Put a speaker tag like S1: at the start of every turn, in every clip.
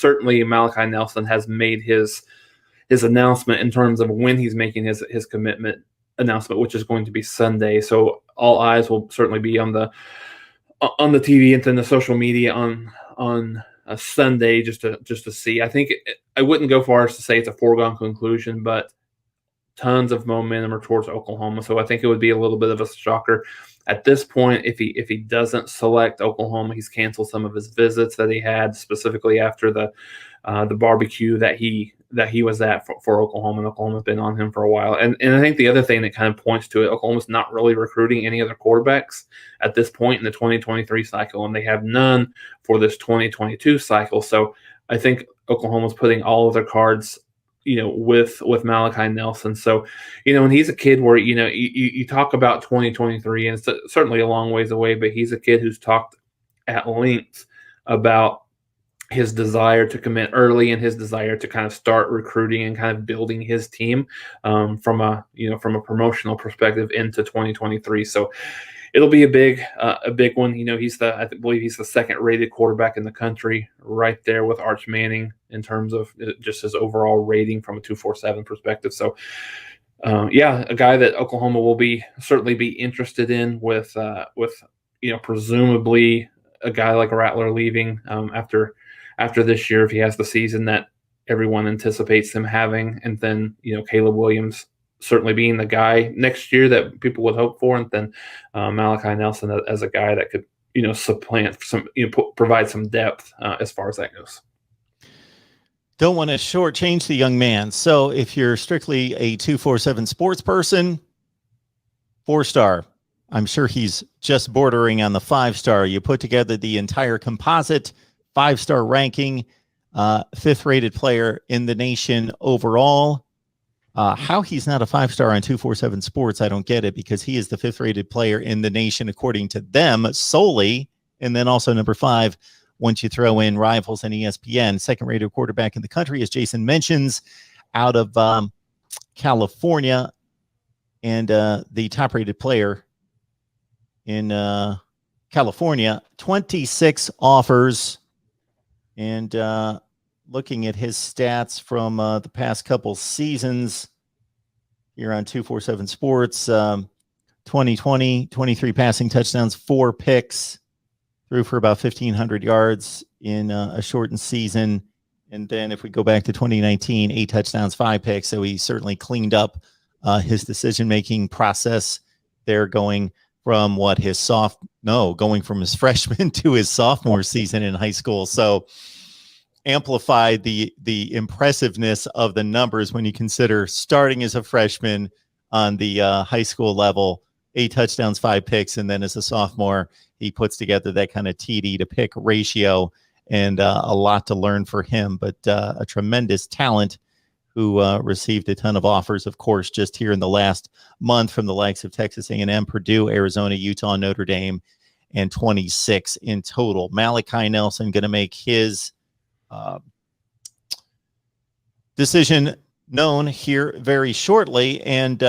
S1: certainly Malachi Nelson has made his announcement in terms of when he's making his commitment announcement, which is going to be Sunday. So all eyes will certainly be on the TV and then the social media on a Sunday just to see. I think I wouldn't go far as to say it's a foregone conclusion, but tons of momentum are towards Oklahoma. So I think it would be a little bit of a shocker at this point if he doesn't select Oklahoma. He's canceled some of his visits that he had, specifically after the barbecue that he was at for Oklahoma, and Oklahoma's been on him for a while. And I think the other thing that kind of points to it, Oklahoma's not really recruiting any other quarterbacks at this point in the 2023 cycle, and they have none for this 2022 cycle. So I think Oklahoma's putting all of their cards, with Malachi Nelson. So, and he's a kid where, you talk about 2023, and it's certainly a long ways away, but he's a kid who's talked at length about his desire to commit early and his desire to kind of start recruiting and kind of building his team from a promotional perspective into 2023. So it'll be a big one. I believe he's the second rated quarterback in the country, right there with Arch Manning in terms of just his overall rating from a 247 perspective. So a guy that Oklahoma will certainly be interested in with presumably a guy like Rattler leaving after this year, if he has the season that everyone anticipates him having, and then Caleb Williams certainly being the guy next year that people would hope for, and then Malachi Nelson as a guy that could supplant some, provide some depth as far as that goes.
S2: Don't want to shortchange the young man. So if you're strictly a 247 sports person, 4-star. I'm sure he's just bordering on the 5-star. You put together the entire composite 5-star ranking, 5th rated player in the nation overall. How he's not a 5-star on 247 Sports, I don't get it, because he is the 5th rated player in the nation according to them solely, and then also number 5 once you throw in Rivals and ESPN. 2nd rated quarterback in the country, as Jason mentions, out of California, and the top rated player in California. 26 offers, and looking at his stats from the past couple seasons here on 247 Sports, 2020, 23 passing touchdowns, 4 picks, threw for about 1,500 yards in a shortened season. And then if we go back to 2019, 8 touchdowns, 5 picks. So he certainly cleaned up his decision-making process there, going from going from his freshman to his sophomore season in high school. So amplified the impressiveness of the numbers when you consider starting as a freshman on the high school level, 8 touchdowns, 5 picks, and then as a sophomore, he puts together that kind of TD to pick ratio, and a lot to learn for him, but a tremendous talent who received a ton of offers, of course, just here in the last month from the likes of Texas A&M, Purdue, Arizona, Utah, Notre Dame, and 26 in total. Malachi Nelson going to make his decision known here very shortly, and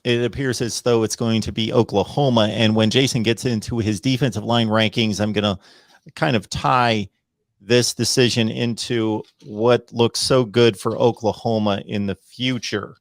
S2: it appears as though it's going to be Oklahoma. And when Jason gets into his defensive line rankings, I'm going to kind of tie this decision into what looks so good for Oklahoma in the future.